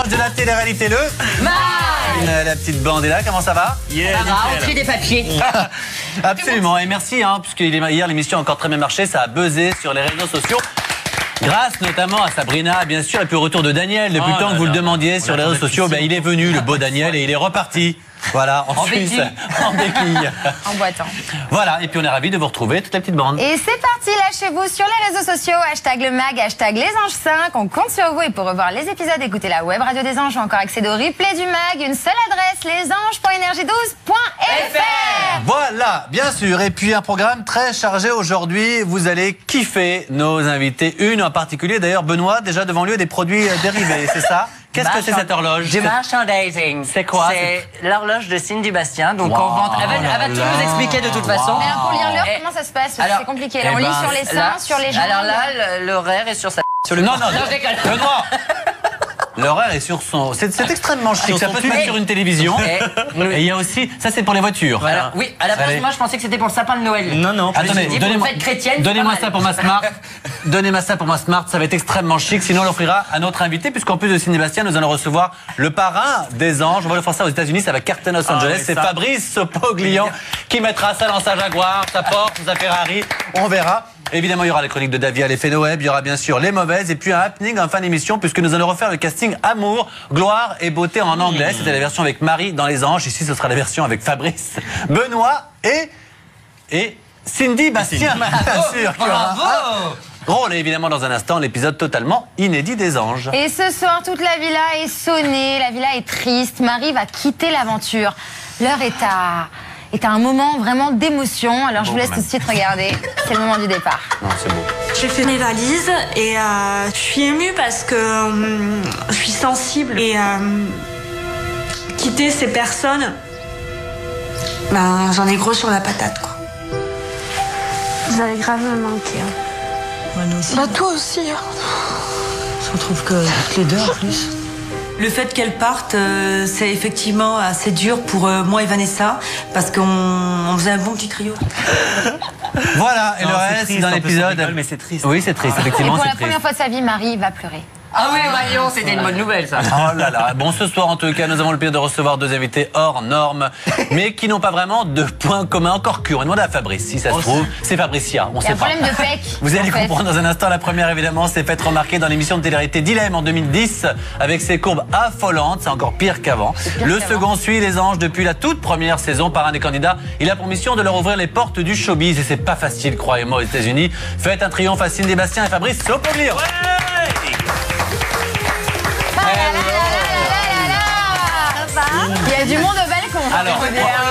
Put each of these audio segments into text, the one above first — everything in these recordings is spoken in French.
de la télé-réalité, le la petite bande est là, comment ça va? On trie des papiers. Absolument, et merci, puisque hier l'émission a encore très bien marché, ça a buzzé sur les réseaux sociaux. Grâce notamment à Sabrina, bien sûr, et puis au retour de Daniel, depuis le temps que vous le demandiez sur les réseaux sociaux, il est venu, le beau Daniel, et il est reparti. Voilà, en Suisse, en béquille. En boitant. Voilà, et puis on est ravis de vous retrouver, toute la petite bande. Et c'est parti, lâchez-vous sur les réseaux sociaux, hashtag le mag, hashtag les anges 5. On compte sur vous et pour revoir les épisodes, écoutez la web radio des anges ou encore accéder au replay du mag. Une seule adresse, lesanges.energie12.fr. Voilà, bien sûr. Et puis un programme très chargé aujourd'hui. Vous allez kiffer nos invités. Une en particulier, d'ailleurs, Benoît, déjà devant lui, a des produits dérivés, c'est ça? Qu'est-ce que c'est cette horloge? Du merchandising. C'est quoi? C'est l'horloge de Cindy Bastien. Donc on vend. Elle va tout nous expliquer de toute façon. Mais alors, pour lire l'heure, comment ça se passe? C'est compliqué. Là, on lit sur les seins, sur les jambes. Alors là, l'horaire est sur sa. Sur le... Non, Benoît. L'horaire est sur son... C'est extrêmement chic, ça peut se mettre sur une télévision. Et il y a aussi... Ça, c'est pour les voitures. Voilà. Oui, à la base, moi, je pensais que c'était pour le sapin de Noël. Non. Attendez, donnez-moi ça pour ma Smart. Donnez-moi ça pour ma Smart, ça va être extrêmement chic. Sinon, on l'offrira à notre invité, puisqu'en plus de Cindy Bastien, nous allons recevoir le parrain des anges. On va l'offrir ça aux États-Unis, ça va cartonner à Los Angeles. C'est Fabrice Sopoglian qui mettra ça dans sa Jaguar, sa Porsche, sa Ferrari. On verra. Évidemment, il y aura les chroniques de Davia, les faits web, il y aura bien sûr les mauvaises et puis un happening en fin d'émission puisque nous allons refaire le casting Amour, Gloire et Beauté en anglais. C'était la version avec Marie dans Les Anges. Ici, ce sera la version avec Fabrice, Benoît et Cindy Bastien. Bien sûr. Bravo. Drôle, et évidemment, dans un instant, l'épisode totalement inédit des Anges. Et ce soir, toute la villa est sonnée, la villa est triste. Marie va quitter l'aventure. L'heure est à un moment vraiment d'émotion. Alors je vous laisse tout de suite regarder. C'est le moment du départ. Non, c'est beau. J'ai fait mes valises et je suis émue parce que je suis sensible et quitter ces personnes, j'en ai gros sur la patate, quoi. Vous allez grave me manquer. Ouais, nous aussi. Toi aussi. Je retrouve que les deux en plus. Le fait qu'elle parte, c'est effectivement assez dur pour moi et Vanessa, parce qu'on faisait un bon petit trio. Voilà, et le reste dans l'épisode. Mais c'est triste. Oui, c'est triste, effectivement. Et pour c'est la triste. première fois de sa vie, Marie va pleurer. Ah oui, voyons, c'était une bonne nouvelle, ça. Oh là là. Bon, ce soir, en tout cas, nous avons le plaisir de recevoir deux invités hors normes, mais qui n'ont pas vraiment de points communs, encore que. On demande à Fabrice, si ça se trouve. C'est Fabricia, on Il y a sait un pas. problème de pec. Vous allez comprendre dans un instant. La première, évidemment, s'est faite remarquer dans l'émission de télé-réalité Dilemme en 2010, avec ses courbes affolantes. C'est encore pire qu'avant. Le second suit les Anges depuis la toute première saison par un des candidats. Il a pour mission de leur ouvrir les portes du showbiz, et c'est pas facile, croyez-moi, aux États-Unis. Faites un triomphe à Cindy Bastien et Fabrice Sopoglian. Il y a du monde au balcon. Alors,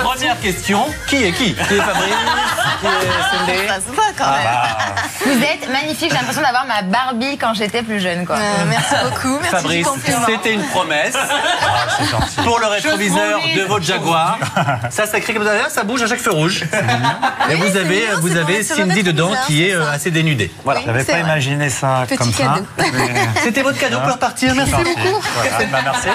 première question, qui est qui? Qui est Fabrice? Qui est Cindy? Ça se voit quand même. Vous êtes magnifique. J'ai l'impression d'avoir ma Barbie quand j'étais plus jeune, quoi. Merci beaucoup. Merci Fabrice, du compliment. c'était une promesse pour le rétroviseur de votre Jaguar. Ça s'écrit comme ça, ça bouge à chaque feu rouge. Et vous avez sur le Cindy dedans rétroviseur, qui est c'est ça. assez dénudée. Voilà. J'avais pas imaginé ça comme ça. C'était votre cadeau pour repartir. Merci beaucoup. Merci.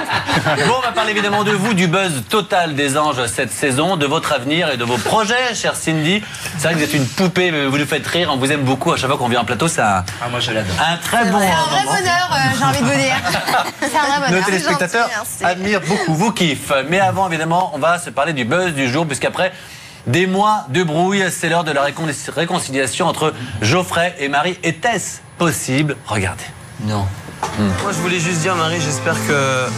Bon, on va parler évidemment de vous, du buzz total des Anges cette saison, de votre avenir et de vos projets, chère Cindy. C'est vrai que vous êtes une poupée, mais vous nous faites rire, on vous aime beaucoup. À chaque fois qu'on vient en plateau, c'est un très bon C'est un vrai moment. bonheur, j'ai envie de vous dire. C'est un vrai Nos bonheur. téléspectateurs merci. admirent beaucoup, vous kiffent. Mais avant, évidemment, on va se parler du buzz du jour, puisqu'après des mois de brouille, c'est l'heure de la réconciliation entre Geoffrey et Marie. Était-ce possible? Regardez. Non. Moi, je voulais juste dire, Marie, j'espère que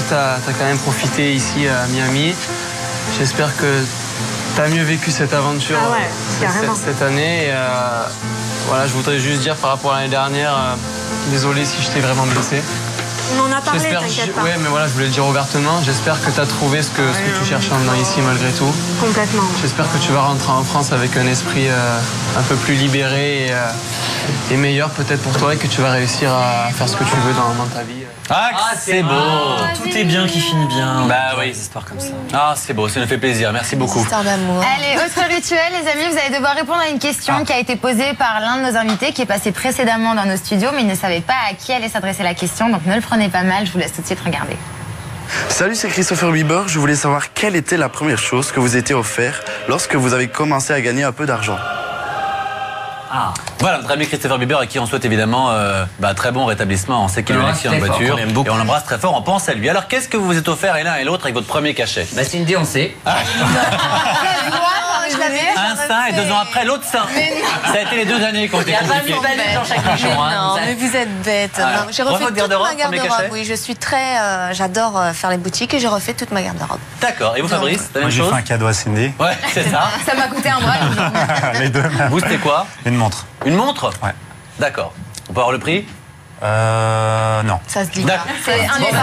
t'as quand même profité ici à Miami. J'espère que t'as mieux vécu cette aventure carrément. cette année. Et, voilà, je voudrais juste dire par rapport à l'année dernière, désolé si je t'ai vraiment blessé. On en a parlé, J'espère, t'inquiète pas. ouais, mais voilà, je voulais le dire ouvertement. J'espère que tu as trouvé ce que tu cherchais en venant ici malgré tout. Complètement. J'espère que tu vas rentrer en France avec un esprit un peu plus libéré et meilleur peut-être pour toi et que tu vas réussir à faire ce que tu veux dans ta vie. Ah, c'est beau. Tout est bien qui finit bien. Bah oui. Des histoires comme ça. Ah, c'est beau, ça nous fait plaisir. Merci beaucoup. Histoire d'amour. Allez, autre rituel, les amis, vous allez devoir répondre à une question qui a été posée par l'un de nos invités qui est passé précédemment dans nos studios, mais il ne savait pas à qui allait s'adresser la question, donc ne le prenez pas mal, je vous laisse tout de suite regarder. Salut, c'est Christopher Bieber. Je voulais savoir quelle était la première chose que vous étiez offert lorsque vous avez commencé à gagner un peu d'argent. Voilà, notre ami Christopher Bieber, à qui on souhaite évidemment très bon rétablissement. On sait qu'il est un accident de voiture. Et on l'embrasse très fort, on pense à lui. Alors, qu'est-ce que vous vous êtes offert l'un et l'autre avec votre premier cachet? Cindy, on sait. Un sein et 2 ans après, l'autre sein. Ça a été les 2 années qu'on été compliquées. dans chaque émission. Non, mais vous êtes bête. J'ai refait toute ma garde-robe. Oui, je suis très... j'adore faire les boutiques et j'ai refait toute ma garde-robe. D'accord. Et vous, Fabrice, la même chose? J'ai fait un cadeau à Cindy. Ouais, c'est ça. Ça m'a coûté un bras. Les deux. Vous, c'était quoi? Une montre. Une montre? Ouais. D'accord. On peut avoir le prix? Non. Ça se dit D'accord. pas. C'est indécent.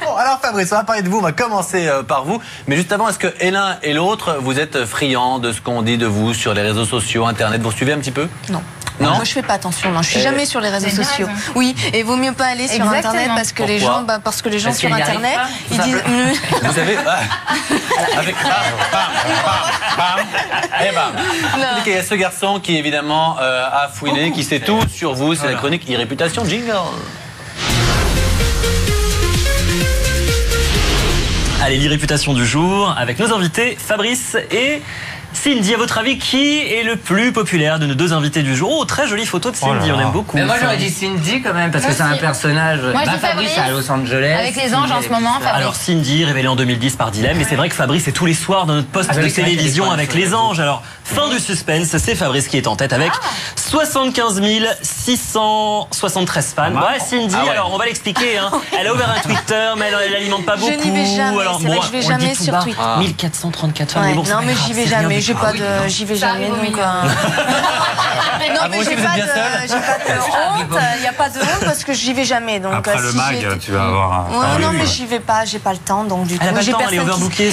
Bon, alors Fabrice, on va parler de vous, on va commencer par vous. Mais juste avant, est-ce que l'un et l'autre, vous êtes friands de ce qu'on dit de vous sur les réseaux sociaux, Internet? Vous suivez un petit peu? Non. Non. Moi, je fais pas attention. Non, je suis jamais sur les réseaux sociaux. Oui, et vaut mieux pas aller sur Exactement. Internet parce que les gens, sur Internet, ils disent. Vous savez, avec bam, et bam. Il y a ce garçon qui évidemment a fouiné, qui sait tout sur vous. C'est la chronique e-réputation. Jingle. Allez, l'e-réputation du jour avec nos invités Fabrice et Cindy. À votre avis, qui est le plus populaire de nos 2 invités du jour? Oh, très jolie photo de Cindy, on aime beaucoup. Mais moi j'aurais dit Cindy quand même, parce que c'est un personnage. Moi, je dis Fabrice à Los Angeles. Avec les anges en ce moment, Fabrice. Alors Cindy, révélée en 2010 par Dilemme, mais c'est vrai que Fabrice est tous les soirs dans notre poste de télévision avec les anges. Alors, fin du suspense, c'est Fabrice qui est en tête avec 75 673 fans. Ouais, Cindy, alors on va l'expliquer. Hein. Elle a ouvert un Twitter, mais elle n'alimente pas beaucoup. Je n'y vais jamais. Alors, c'est vrai que je vais jamais sur Twitter. 1434 fans. Ouais, Mais bon, non, mais j'y vais jamais. J'y vais jamais. Donc. Non, mais j'ai pas de honte. Il n'y a pas de honte parce que j'y vais jamais. Donc, après le mag, tu vas avoir. Non, mais j'y vais pas. J'ai pas le temps. Donc du coup, elle a pas le temps. Elle est overbookée.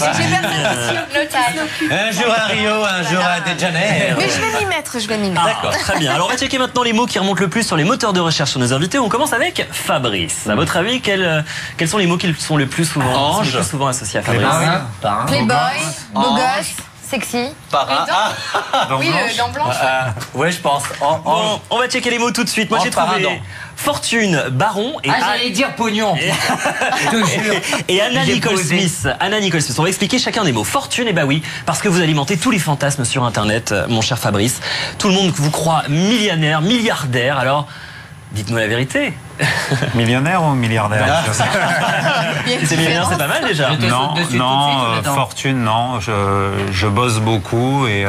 Un jour à Rio, un jour à De Janeiro. Mais je vais m'y mettre. D'accord, très bien. Alors on va checker maintenant les mots qui remontent le plus sur les moteurs de recherche sur nos invités. On commence avec Fabrice. À votre avis, quels sont les mots qui sont le plus souvent associés à Fabrice? Playboy, beau gosse, sexy. Parrain. Oui, le dent blanche. Ouais, je pense. Bon, on va checker les mots tout de suite. Moi j'ai trouvé fortune, baron et j'allais dire pognon. Je te jure. Et Anna Nicole Smith. Anna Nicole Smith. On va expliquer chacun des mots. Fortune, et bah oui, parce que vous alimentez tous les fantasmes sur Internet, mon cher Fabrice. Tout le monde vous croit millionnaire, milliardaire. Alors, dites-nous la vérité. Millionnaire ou milliardaire? C'est millionnaire, c'est pas mal déjà. Non, fortune, non. Je bosse beaucoup et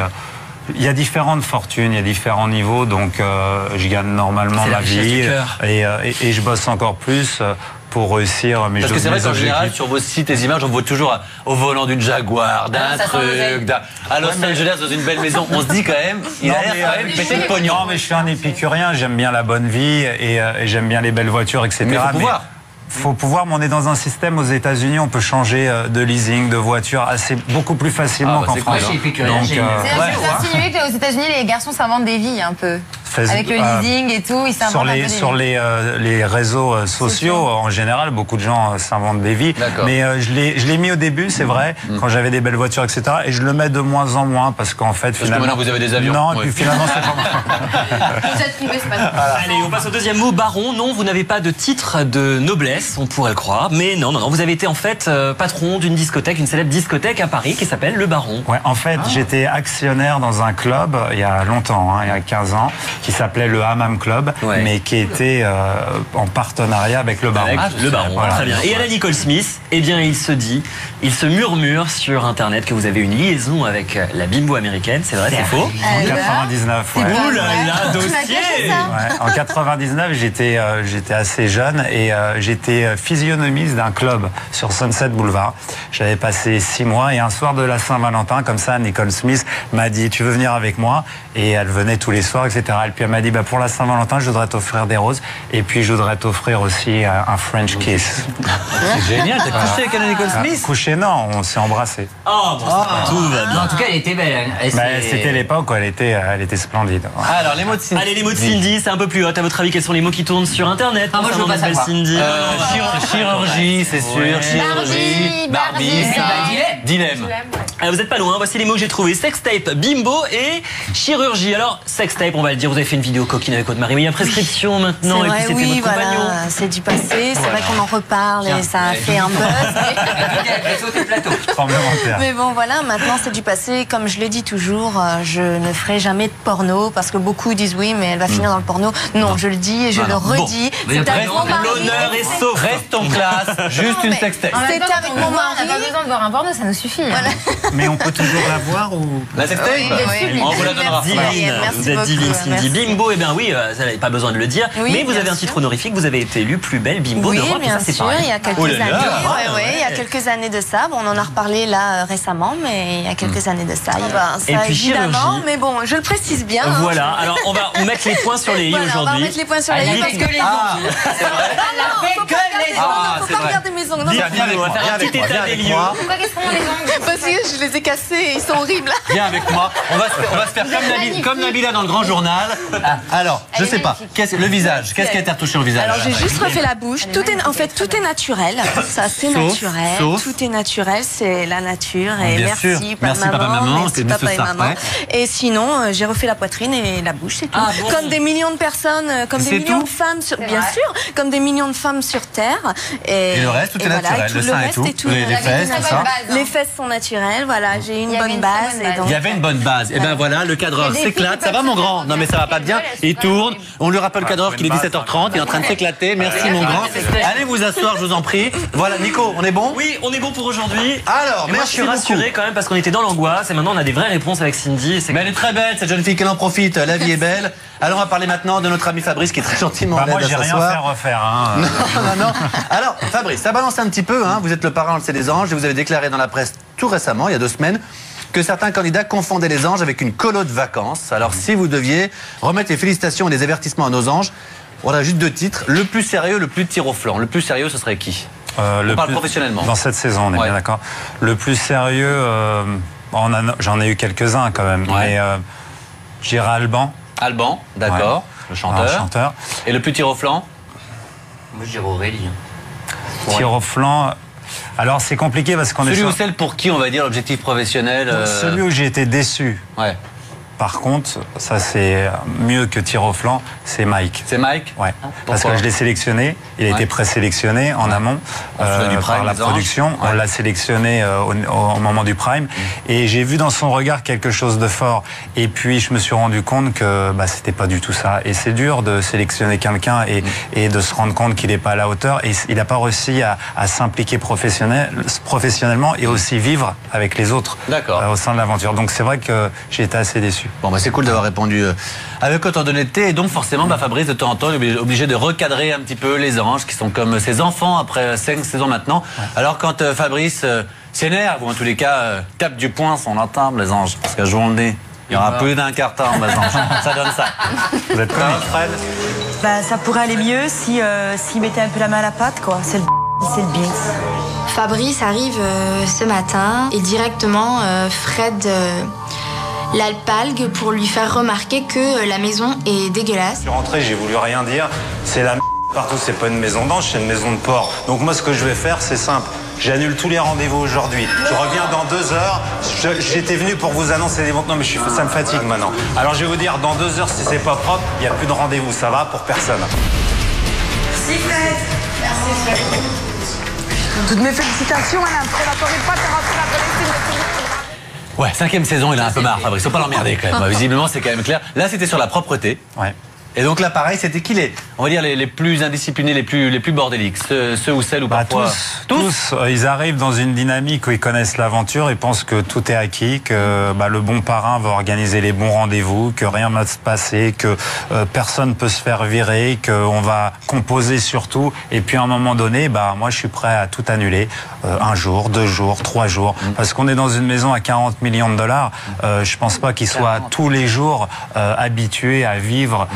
il y a différentes fortunes, il y a différents niveaux, donc je gagne normalement ma vie et je bosse encore plus pour réussir mes objectifs. Parce que c'est vrai qu'en général, sur vos sites et images, on voit toujours au volant d'une Jaguar, d'un truc, à Los Angeles, dans une belle maison. On se dit quand même, il a l'air quand même pété de pognon. Non, mais je suis un épicurien, j'aime bien la bonne vie et j'aime bien les belles voitures, etc. Mais il faut pouvoir. Faut pouvoir, mais on est dans un système aux États-Unis, on peut changer de leasing, de voiture beaucoup plus facilement qu'en France. Donc, c'est insinué qu'aux États-Unis, les garçons s'inventent des vies un peu. Avec le leasing et tout, ils s'inventent un peu des vies. Sur les réseaux sociaux, en général, beaucoup de gens s'inventent des vies. Mais je l'ai mis au début, c'est vrai, quand j'avais des belles voitures, etc. Et je le mets de moins en moins parce qu'en fait, finalement. Parce que maintenant, vous avez des avions. Non, et puis finalement, c'est pas moi. Vous êtes privé, c'est pas grave. Allez, on passe au deuxième mot, baron. Non, vous n'avez pas de titre de noblesse, on pourrait le croire. Mais non, vous avez été en fait patron d'une discothèque, une célèbre discothèque à Paris qui s'appelle Le Baron. Ouais, en fait, j'étais actionnaire dans un club il y a longtemps, il y a 15 ans, qui s'appelait le Hammam Club, mais qui était en partenariat avec Le Baron. Le Baron, voilà. Très bien. Et Anna Nicole Smith, eh bien, il se murmure sur Internet que vous avez une liaison avec la bimbo américaine. C'est vrai, c'est faux? En 99, ouais. Ouh là là, dossier! En 99, j'étais assez jeune et j'étais physionomiste d'un club sur Sunset Boulevard. J'avais passé 6 mois et un soir de la Saint-Valentin, comme ça, Nicole Smith m'a dit « Tu veux venir avec moi ?» Et elle venait tous les soirs, etc. Et puis elle m'a dit « Pour la Saint-Valentin, je voudrais t'offrir des roses et puis je voudrais t'offrir aussi un French kiss. » C'est génial, t'as couché avec Anna Nicole Smith? Couché, non, on s'est embrassés. Oh, tout va bien. En tout cas, elle était belle. C'était l'époque où elle était splendide. Alors, les mots de Cindy. Allez, les mots de Cindy, c'est un peu plus hot. À votre avis, quels sont les mots qui tournent sur Internet? Moi, je veux pas savoir. Cindy. Chirurgie, c'est sûr. Chirurgie, Barbie, dilemme. Vous n'êtes pas loin, voici les mots que j'ai trouvés. Sextape, bimbo et chirurgie. Alors, sextape, on va le dire, vous avez fait une vidéo coquine avec votre mari, mais il y a prescription maintenant, et puis c'était votre compagnon. C'est du passé, c'est vrai qu'on en reparle et ça a fait un buzz. Mais bon, voilà, maintenant c'est du passé. Comme je le dis toujours, je ne ferai jamais de porno parce que beaucoup disent oui, mais elle va finir dans le porno. Non, je le dis et je le redis. C'est avec mon mari. L'honneur est sauf. Reste en classe, juste une sextape. C'est avec mon mari. On n'a pas besoin de voir un porno, ça nous suffit. Mais on peut toujours la voir ou... La sextape on vous la donnera. Divine, vous êtes divine, Cindy. Bimbo, eh bien oui, vous n'avez pas besoin de le dire, mais vous avez un titre honorifique, vous avez été élue plus belle bimbo d'Europe, et ça c'est pareil. Il y a quelques années. Il y a quelques années de ça. Bon, on en a reparlé là récemment, mais il y a quelques années de ça. Et puis évidemment, mais bon, je le précise bien. Voilà, alors on va mettre les points sur les i aujourd'hui. On va mettre les points sur les i parce que les ongles. C'est vrai. Elle a fait que les ongles. Faut pas regarder mes ongles. Viens avec moi, faire un petit état des lieux. Pourquoi qu'est-ce qu'on a les ongles? Parce que je les ai cassés, ils sont horribles. Viens avec moi, on va se faire comme Nabila dans le grand journal. Alors, je sais pas, le visage, qu'est-ce qui a été retouché au visage? Alors j'ai juste refait la bouche, en fait tout est naturel, ça c'est naturel, tout est naturel, c'est la nature et merci papa maman, merci papa et maman. Et sinon j'ai refait la poitrine et la bouche, c'est tout. Comme des millions de personnes, comme des millions de femmes, bien sûr, comme des millions de femmes sur Terre. Et le reste, tout est naturel, le sein et tout, les fesses, tout ça. Les fesses sont naturelles, voilà, j'ai une bonne base. Il y avait une bonne base, et ben voilà, le cadreur s'éclate, ça va mon grand? Non mais ça va pas bien, il tourne, on lui rappelle le cadreur qu'il est 17h30, il est en train de s'éclater, merci mon grand. Allez vous asseoir, je vous en prie. Voilà, Nico, on est bon? Oui, on est bon pour aujourd'hui. Alors, moi je suis rassuré quand même parce qu'on était dans l'angoisse et maintenant on a des vraies réponses avec Cindy. Mais elle est très belle, cette jeune fille, qu'elle en profite, la vie est belle. Alors on va parler maintenant de notre ami Fabrice qui est très gentiment là. Moi j'ai rien fait refaire. Non. Alors Fabrice, ça balance un petit peu, vous êtes le parrain, on le sait, des anges, et vous avez déclaré dans la presse tout récemment, il y a 2 semaines, que certains candidats confondaient les anges avec une colo de vacances. Alors si vous deviez remettre les félicitations et les avertissements à nos anges, on a juste 2 titres, le plus sérieux, le plus tir au flanc. Le plus sérieux, ce serait qui? On parle professionnellement. Dans cette saison, on est bien d'accord. Le plus sérieux, j'en ai eu quelques-uns quand même, mais j'irai Alban. Alban, d'accord, le chanteur. Et le plus tir au flanc? Moi je dirais Aurélie. Tir au flanc... Alors c'est compliqué parce qu'on est... Celui ou celle pour qui on va dire l'objectif professionnel Celui où j'ai été déçu. Ouais. Par contre, ça c'est mieux que tir au flanc, c'est Mike. C'est Mike? Ouais. Parce que je l'ai sélectionné, il a été présélectionné en amont par la production. On l'a sélectionné au moment du prime. Et j'ai vu dans son regard quelque chose de fort. Et puis je me suis rendu compte que c'était pas du tout ça. Et c'est dur de sélectionner quelqu'un et de se rendre compte qu'il n'est pas à la hauteur. Et il n'a pas réussi à s'impliquer professionnellement et aussi vivre avec les autres au sein de l'aventure. Donc c'est vrai que j'ai été assez déçu. Bon, c'est cool d'avoir répondu avec autant d'honnêteté. Et donc, forcément, Fabrice, de temps en temps, est obligé de recadrer un petit peu les anges, qui sont comme ses enfants après 5 saisons maintenant. Ouais. Alors, quand Fabrice s'énerve, ou en tous les cas, tape du poing sur la table, les anges, parce qu'à jouer le nez, il y aura plus d'un quart temps, les anges. Ça donne ça. Vous êtes comique, Fred? Ça pourrait aller mieux s'il mettait un peu la main à la pâte, quoi. C'est le bien. Fabrice arrive ce matin et directement, Fred... l'alpalgue pour lui faire remarquer que la maison est dégueulasse. Je suis rentré, j'ai voulu rien dire. C'est la partout, c'est pas une maison d'ange, c'est une maison de porc. Donc moi, ce que je vais faire, c'est simple. J'annule tous les rendez-vous aujourd'hui. Je reviens dans 2 heures. J'étais venu pour vous annoncer des ventes. Non, mais ça me fatigue maintenant. Alors je vais vous dire, dans 2 heures, si c'est pas propre, il n'y a plus de rendez-vous. Ça va pour personne. Merci Fred. Merci Fred. Toutes mes félicitations, Alain. Pour la soirée de Pâques, Ouais, 5e saison, il a un peu marre, Fabrice. Faut pas l'emmerder quand même. Visiblement, c'est quand même clair. Là, c'était sur la propreté. Ouais. Et donc là, pareil, c'était qui on va dire les plus indisciplinés, les plus bordéliques, ceux ou celles ou parfois tous, ils arrivent dans une dynamique où ils connaissent l'aventure et pensent que tout est acquis, que le bon parrain va organiser les bons rendez-vous, que rien ne va se passer, que personne peut se faire virer, qu'on va composer surtout. Et puis à un moment donné, moi je suis prêt à tout annuler, 1 jour, 2 jours, 3 jours, parce qu'on est dans une maison à 40 millions de dollars. Je pense pas qu'ils soient tous les jours habitués à vivre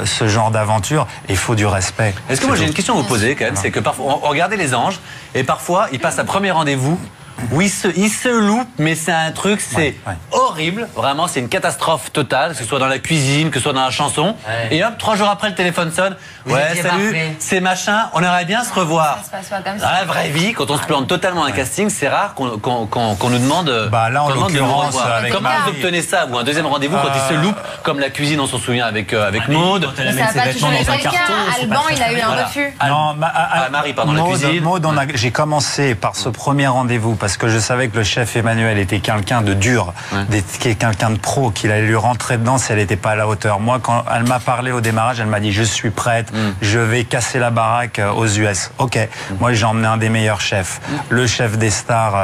ce genre d'aventure. Il faut du respect. Est-ce que moi j'ai une question à vous poser quand même, c'est que parfois on regardait les anges et parfois ils passent un premier rendez-vous où il se loupe, mais c'est un truc, c'est horrible. Vraiment, c'est une catastrophe totale, que ce soit dans la cuisine, que ce soit dans la chanson. Et hop, 3 jours après, le téléphone sonne. Ouais, salut, c'est machin, on aimerait bien se revoir. Ça se passe pas comme ça. Dans la vraie vie, quand on se plante totalement un casting, c'est rare qu'on nous demande. Bah là, en l'occurrence, comment vous obtenez ça, vous, un deuxième rendez-vous quand il se loupe, comme la cuisine, on s'en souvient avec Maud. Ça n'a pas toujours été le cas. Alban, il a eu un refus. Non, Marie, pardon, la cuisine. Maud, j'ai commencé par ce premier rendez-vous parce que je savais que le chef Emmanuel était quelqu'un de dur, quelqu'un de pro, qu'il allait lui rentrer dedans si elle n'était pas à la hauteur. Moi, quand elle m'a parlé au démarrage, elle m'a dit je suis prête, je vais casser la baraque aux US. Ok, moi j'ai emmené un des meilleurs chefs, le chef des stars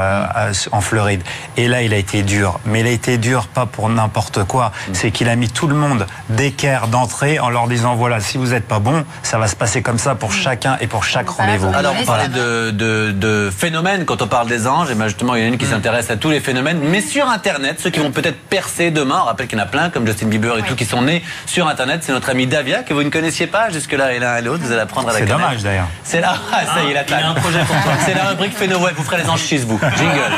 en Floride. Et là, il a été dur. Mais il a été dur pas pour n'importe quoi. C'est qu'il a mis tout le monde d'équerre d'entrée en leur disant voilà, si vous n'êtes pas bon, ça va se passer comme ça pour chacun et pour chaque rendez-vous. Alors, on parlait de phénomènes quand on parle des anges. Et ben justement, il y en a une qui s'intéresse à tous les phénomènes. Mais sur Internet, ceux qui vont peut-être percer demain, on rappelle qu'il y en a plein, comme Justin Bieber et tout, qui sont nés sur Internet. C'est notre amie Davia, que vous ne connaissiez pas jusque-là, et l'un et l'autre. Vous allez apprendre à la connaître. C'est dommage d'ailleurs. C'est là, ça y est, la claque. Il y a un projet pour toi. C'est la rubrique Phéno-Web. Vous ferez les anges chez vous. Jingle.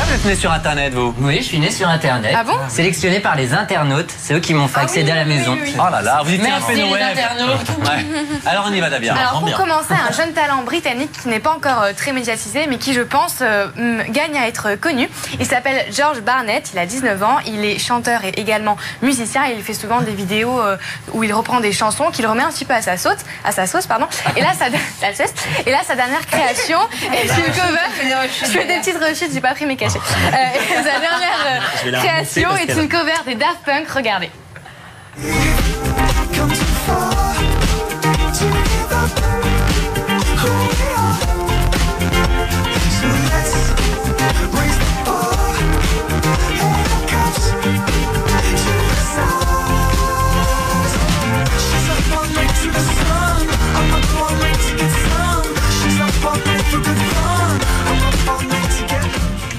Vous êtes né sur Internet, vous? Oui, je suis né sur Internet. Ah bon? Sélectionné par les internautes. C'est eux qui m'ont fait accéder à la maison. Oh là là, vous étiez un Merci les Phéno-Web. internautes. Alors on y va, Davia. Alors pour commencer, un jeune talent britannique qui n'est pas encore très médiatisé, mais qui je pense gagne à être connu. Il s'appelle George Barnett, il a 19 ans, il est chanteur et également musicien. Il fait souvent des vidéos où il reprend des chansons qu'il remet un petit peu à sa sauce, pardon. Et là, sa dernière création est une cover. Je fais des petites rechutes, j'ai pas pris mes cachets. Sa dernière création est une cover des Daft Punk. Regardez.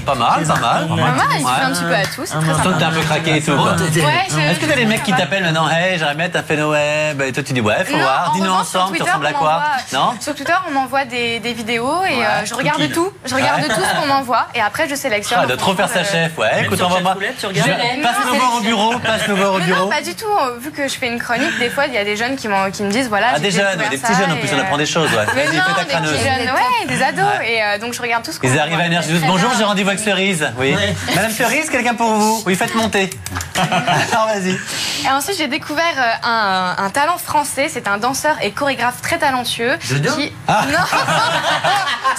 Pas mal, pas mal. Pas mal, il fait un petit peu à tout, c'est très Je sens que sympa. t'es un peu craqué et tout. Ouais, Est-ce que t'as des mecs qui t'appellent maintenant, hey, j'aimerais mettre un Phéno-Web, et toi tu dis ouais, faut voir, dis-nous ensemble, tu ressembles à quoi? Non? Sur Twitter, on m'envoie des vidéos et je regarde tout. Je regarde tout ce qu'on m'envoie et après je sélectionne. Ah, de trop faire sa chef, ouais. Écoute, on va voir. Passe-nous voir au bureau, passe-nous voir au bureau. Non, pas du tout. Vu que je fais une chronique, des fois il y a des jeunes qui me disent voilà. Ah, des jeunes, des petits jeunes en plus, on apprend des choses, ouais. Mais Vas-y, non, fais ta des crâneuse. petits jeunes, ouais, des ados. Et donc je regarde tout ce qu'on Ils arrivent à Énergie 12. Bonjour, j'ai rendez-vous avec Cerise. Oui. Madame Cerise, quelqu'un pour vous? Oui, faites monter. Alors vas-y. Et ensuite, j'ai découvert un talent français. C'est un danseur et chorégraphe très talentueux. Dodo Non.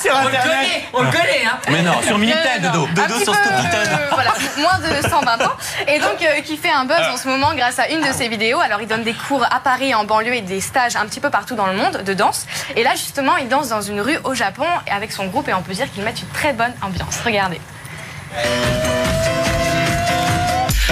Sur Internet. On le connaît, hein. Mais non, sur Minitel, Dodo. Dodo sur Storytel. Voilà, moins de 120 ans. Et donc, qui fait un buzz en ce moment grâce à une de ses vidéos. Alors, il donne des cours à Paris, en banlieue et des stages un petit peu partout dans le monde de danse. Et là, justement, il danse dans une rue au Japon avec son groupe et on peut dire qu'ils mettent une très bonne ambiance. Regardez.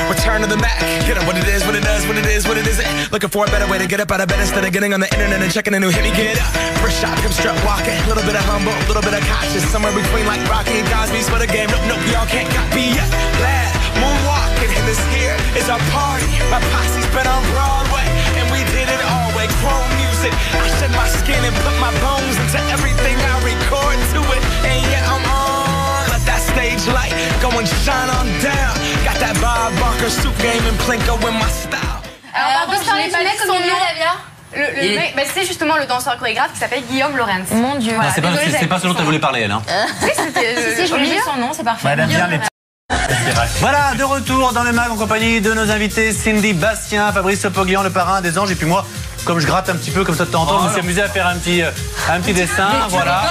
Return to the Mac, get up what it is, what it does, what it is, what it isn't. Looking for a better way to get up out of bed instead of getting on the internet and checking a new hit. Me get up, first shot, come strut walking. A little bit of humble, a little bit of cautious. Somewhere between like Rocky and Cosby's for the game. Nope, nope, y'all can't copy yet. Glad moonwalking, and this here is our party. My posse's been on Broadway, and we did it all way. Chrome music, I shed my skin and put my bones into everything I record to it. And yeah, I'm on, let that stage light go and shine on down. Got that Bob Barker suit game and Plinko in my style. Alors, je parler l'ai pas son connu, nom. Davia. Le mec, bah, c'est justement le danseur chorégraphe qui s'appelle Guillaume Lorenz. Mon Dieu. Voilà, C'est pas ce dont elle voulait parler, elle. Hein. Oui, c'était. Si, je voulais son nom, c'est parfait. Madame bien les Voilà, de retour dans le mag en compagnie de nos invités Cindy Bastien, Fabrice Opoglian, le parrain des anges, et puis moi, comme je gratte un petit peu comme ça de temps en temps, je me suis amusé à faire un petit dessin, voilà.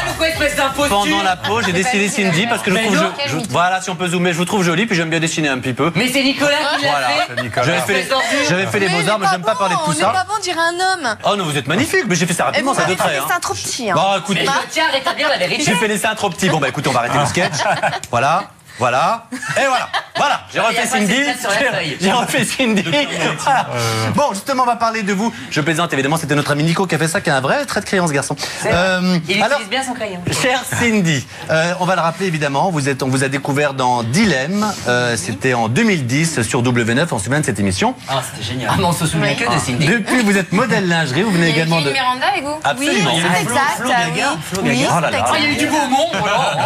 Pendant la pause, j'ai dessiné Cindy parce que je trouve voilà, si on peut zoomer, je vous trouve jolie, puis j'aime bien dessiner un petit peu. Mais c'est Nicolas qui l'a fait. J'avais fait les beaux-arts, mais j'aime pas parler de tout ça. On n'est pas bon, on dirait un homme. Oh non, vous êtes magnifique, mais j'ai fait ça rapidement, ça 2 traits. C'est un trop petit. Bon, écoutez, Je tiens à rétablir la vérité. j'ai fait les seins trop petits. Bon, bah écoutez, on va arrêter le sketch. Voilà, et voilà. Voilà, j'ai refait Cindy. J'ai refait Cindy. Voilà. Bon, justement, on va parler de vous. Je plaisante, évidemment, c'était notre ami Nico qui a fait ça, qui a un vrai trait de crayon, ce garçon. Il utilise bien son crayon. Chère Cindy, on va le rappeler, évidemment, on vous a découvert dans Dilemme. C'était en 2010 sur W9, on se souvient de cette émission. Ah, c'était génial. Ah, mais on se souvient que de Cindy. Depuis, vous êtes modèle lingerie, vous venez également de... Miranda avec vous? Absolument. Oui, c'est exact. Flo Gaga. Oui, Oh là là. Il y a eu du beau monde.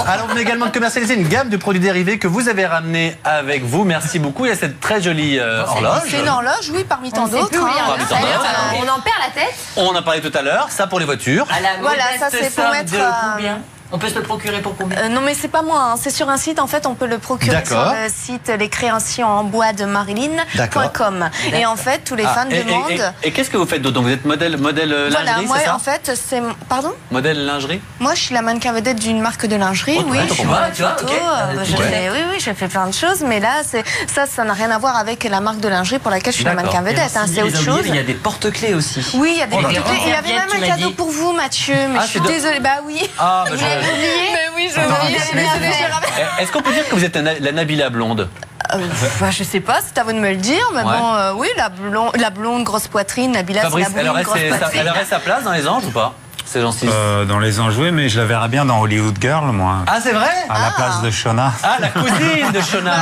Alors, vous venez également de commercialiser une gamme de produits dérivés que vous avez ramené avec vous. Merci beaucoup. Il y a cette très jolie horloge. C'est une horloge, oui, parmi tant d'autres. On en perd la tête. On en a parlé tout à l'heure. Ça pour les voitures. Voilà, ça c'est pour mettre. Combien? On peut se le procurer pour combien? Non mais c'est pas moi, hein. C'est sur un site, en fait on peut le procurer sur le site Les Créations en bois de Marilyn.com. Et en fait tous les fans demandent... Et qu'est-ce que vous faites d'autre? Donc vous êtes modèle lingerie, voilà, moi c'est ça? en fait c'est... Pardon? Modèle lingerie? Moi je suis la mannequin vedette d'une marque de lingerie, oui. Je suis oui, je fais plein de choses, mais là ça n'a rien à voir avec la marque de lingerie pour laquelle je suis la mannequin vedette, hein, c'est autre chose. Il y a des porte-clés aussi. Oui, il y a des porte-clés. Il y avait même un cadeau pour vous Mathieu, mais je suis désolée, bah oui. Mais oui, je Est-ce qu'on peut dire que vous êtes la Nabila blonde? Je sais pas, c'est à vous de me le dire, mais bon, oui, la blonde grosse poitrine, Nabila, c'est la blonde grosse poitrine. Elle aurait sa place dans Les Anges ou pas? C'est gentil. Dans Les Anges, oui, mais je la verrais bien dans Hollywood Girl, moi. Ah, c'est vrai? À la place de Shona. Ah, la cousine de Shona.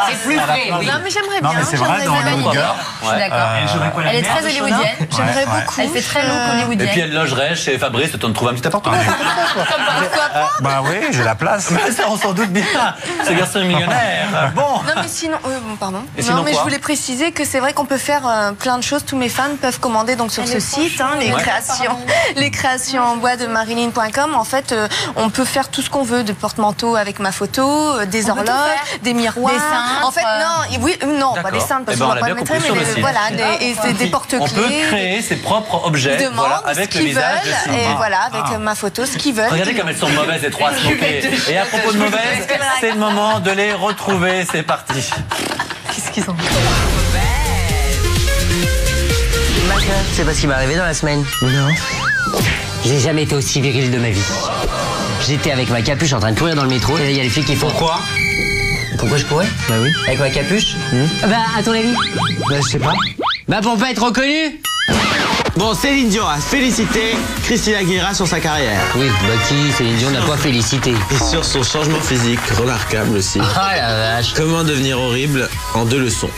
C'est plus vrai, oui. Non, mais j'aimerais bien. Non, mais c'est vrai, dans Hollywood Girl. Je suis d'accord. Elle est très hollywoodienne. J'aimerais beaucoup. Elle fait très look hollywoodienne. Et puis elle logerait chez Fabrice, le temps de trouver un petit appartement. Bah oui, j'ai la place. Ça, on s'en doute bien. Ce garçon est millionnaire. Bon. Non, mais sinon... pardon. Non, mais je voulais préciser que c'est vrai qu'on peut faire plein de choses. Tous mes fans peuvent commander donc sur ce site, les créations en bois de Marilyn.com. En fait, on peut faire tout ce qu'on veut, de porte-manteaux avec ma photo, des horloges, des miroirs. Des cintres. En fait, non, pas des cintres parce qu'on va pas le mettre, mais voilà, des porte-clés. On peut créer ses propres objets avec le visage de Cindy. Et voilà, avec ma photo, ce qu'ils veulent. Regardez comme elles sont mauvaises, les trois smoquées. Et à propos de mauvaises, c'est le moment de les retrouver. C'est parti. Qu'est-ce qu'ils ont? C'est pas ce qui m'est arrivé dans la semaine. Non. J'ai jamais été aussi viril de ma vie. J'étais avec ma capuche en train de courir dans le métro et il y a les filles qui font... Pourquoi je courais? Bah oui. Avec ma capuche? Bah, à ton avis? Bah, je sais pas. Bah, pour pas être reconnu. Bon, Céline Dion a félicité Christina Aguilera sur sa carrière. Oui, bah qui? Céline Dion n'a pas félicité. Et sur son changement physique, remarquable aussi. Ah la vache. Comment devenir horrible en 2 leçons.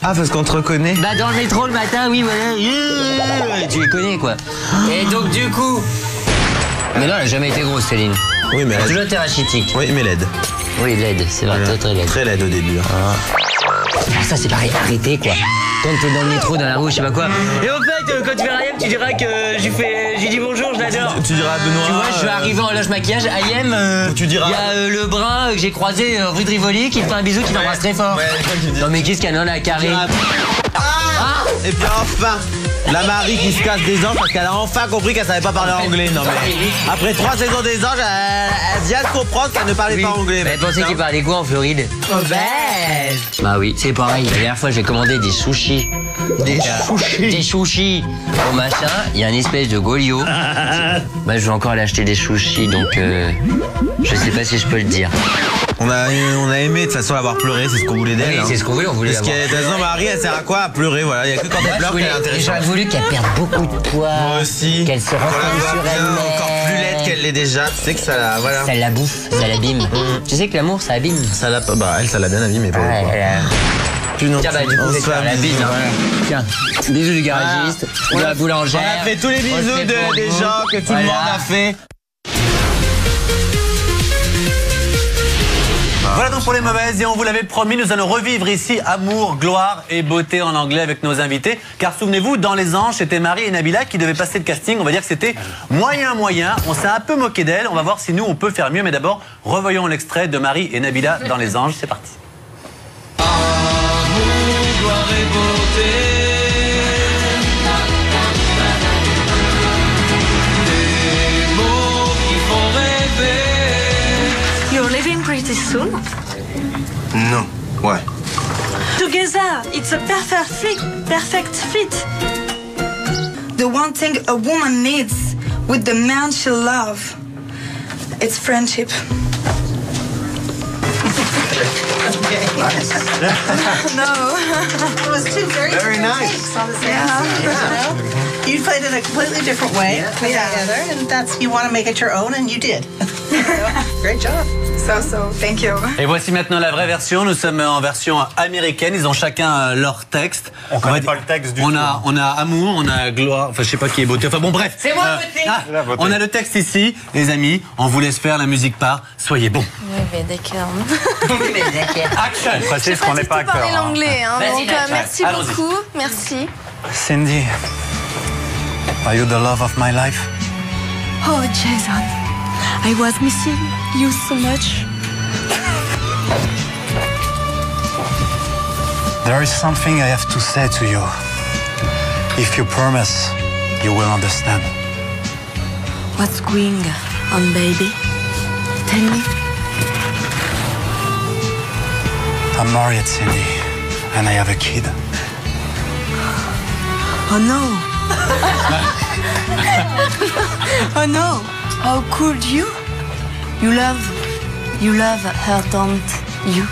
Ah, parce qu'on te reconnaît? Bah dans le métro le matin, oui, voilà. Tu les connais, quoi. Et donc du coup... Mais non, elle a jamais été grosse, Céline. Oui, mais elle a toujours été rachitique. Oui, mais laide. Oui, laide, c'est vrai, très laide. Très laide au début. Ça, c'est pareil, arrêtez, quoi. Quand t'es dans le métro, dans la rue, je sais pas quoi. Et en fait, quand tu verras Ayem, tu diras que j'ai dit bonjour, je l'adore. Tu diras Benoît. Tu vois, je suis arrivé en loge maquillage, Ayem, tu diras. Il y a le brun que j'ai croisé rue de Rivoli qui me fait un bisou, qui m'embrasse très fort. Non, mais qu'est-ce qu'elle en a carré? Et puis enfin, la Marie qui se casse des anges parce qu'elle a enfin compris qu'elle savait pas parler anglais. Non mais après 3 saisons des anges, elle vient de comprendre qu'elle ne parlait pas anglais. Mais elle pensait qu'il parlait quoi en Floride? Bah oui, c'est pareil. La dernière fois, j'ai commandé des sushis. Des sushis au machin. Il y a une espèce de Golio. Bah, je vais encore aller acheter des sushis, donc je sais pas si je peux le dire. On a aimé de toute façon l'avoir pleuré, c'est ce qu'on voulait d'elle. Oui, c'est ce qu'on voulait, on voulait l'avoir. Parce que de toute façon, Marie, elle sert à quoi? À pleurer, voilà. Il y a que quand elle pleure qu'elle est intéressante. J'aurais voulu qu'elle perde beaucoup de poids. Moi aussi. Qu'elle se reconnaisse sur elle-même. Encore plus laide qu'elle l'est déjà. Tu sais que ça la... Voilà. Ça la bouffe, ça l'abîme. Tu sais que l'amour, ça abîme. Ça l'a pas... Bah, elle, ça l'a bien abîmé. Tiens, bah, du coup, c'est ça, la bise. Tiens, bisous du garagiste, de la boulangère. On a fait tous les bisous des gens que tout le monde a fait. Voilà donc pour les mauvaises, et on vous l'avait promis, nous allons revivre ici amour, gloire et beauté en anglais avec nos invités. Car souvenez-vous, dans Les Anges, c'était Marie et Nabila qui devaient passer le casting. On va dire que c'était moyen. On s'est un peu moqué d'elle. On va voir si nous on peut faire mieux. Mais d'abord, revoyons l'extrait de Marie et Nabila dans Les Anges. C'est parti. Amour, gloire et beauté. Des mots qui font rêver. You're leaving pretty soon? Non. Ouais. Together, it's a perfect fit. The one thing a woman needs with the man she loves, it's friendship. No. It was two very nice. On the same yeah. You played it a completely different way together, and that's you want to make it your own, and you did. Great job. So, thank you. Et voici maintenant la vraie version. Nous sommes en version américaine. Ils ont chacun leur texte. On connaît pas le texte du tout. On a amour, on a gloire. Enfin, je sais pas qui est beauté. Enfin bon, bref. C'est moi beauté. On a le texte ici, les amis. On vous laisse faire la musique par. Soyez bons. Oui, mais d'accord. Action. Je précise qu'on n'est pas acteur. Parler l'anglais, hein. Donc merci Allons-y. beaucoup, merci. Cindy, are you the love of my life? Oh Jason, I was missing you so much. There is something I have to say to you. If you promise, you will understand. What's going on, baby? Tell me. I'm married, Cindy, and I have a kid. Oh no. Oh no. How could you? You love her, don't you?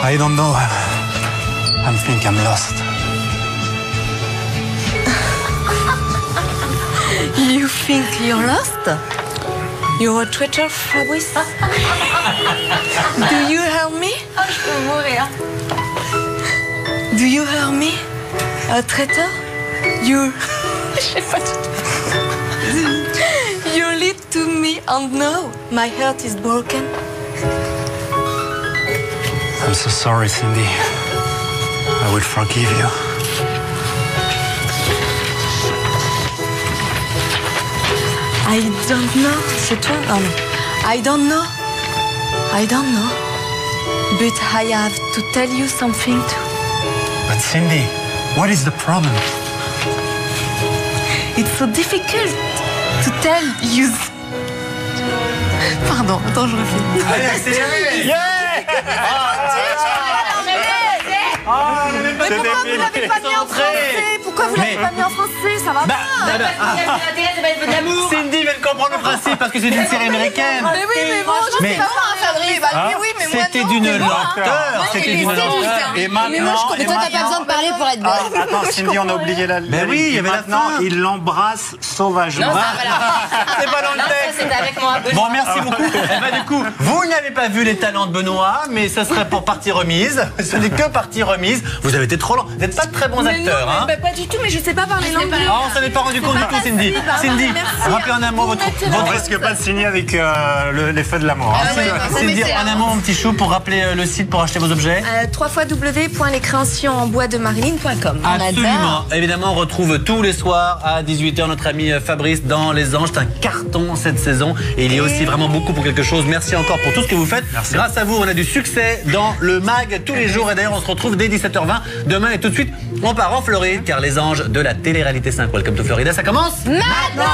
I don't know. I think I'm lost. You think you're lost? You're a traitor, Fabrice? Do you hear me? Oh, je peux mourir. Do you hear me? A traitor? You... Je sais pas You lied to me and now my heart is broken. I'm so sorry, Cindy. I will forgive you. I don't know. C'est toi? Oh non. I don't know. But I have to tell you something too. But Cindy, what is the problem? It's so difficult to tell you. Pardon, attends, je refais. Allez, accélérez! Yeah! Mais pourquoi vous l'avez pas mis en français? Pourquoi vous l'avez pas mis en français? Ça va pas. Cindy vient de comprendre le principe parce que c'est une série américaine. Mais oui, mais moi, je sais pas, Fabrice. Oui, mais moi, c'était d'une lenteur. C'était d'une lenteur. Et maintenant. Mais toi, t'as pas besoin de parler pour être bonne. Attends, Cindy, on a oublié la. Mais oui, il y avait la maintenant, fin. il l'embrasse sauvagement. C'est pas dans le texte. C'était avec moi. Bon, merci beaucoup. Eh ben, du coup, vous n'avez pas vu les talents de Benoît, mais ce serait pour partie remise. Ce n'est que partie remise. Vous avez été trop lent. Vous n'êtes pas de très bons acteurs. Hein. Pas du tout, mais je sais pas parler l'anglais. Ah, on s'en est pas rendu compte du tout, Cindy. Cindy, rappelez en un mot votre. On risque pas de signer avec les feux de l'amour. Cindy, en un mot, mon petit chou, pour rappeler le site pour acheter vos objets. www.lescréationsenboisdemarilyn.com. Absolument. Évidemment, on retrouve tous les soirs à 18h notre ami Fabrice dans Les Anges. C'est un carton cette saison. Et il y a aussi vraiment beaucoup pour quelque chose. Merci encore pour tout ce que vous faites. Merci. Grâce à vous, on a du succès dans le MAG tous les jours. Et d'ailleurs, on se retrouve dès 17h20 demain. Et tout de suite, on part en Floride car Les Anges de la télé-réalité 5 Welcome to Florida, ça commence maintenant.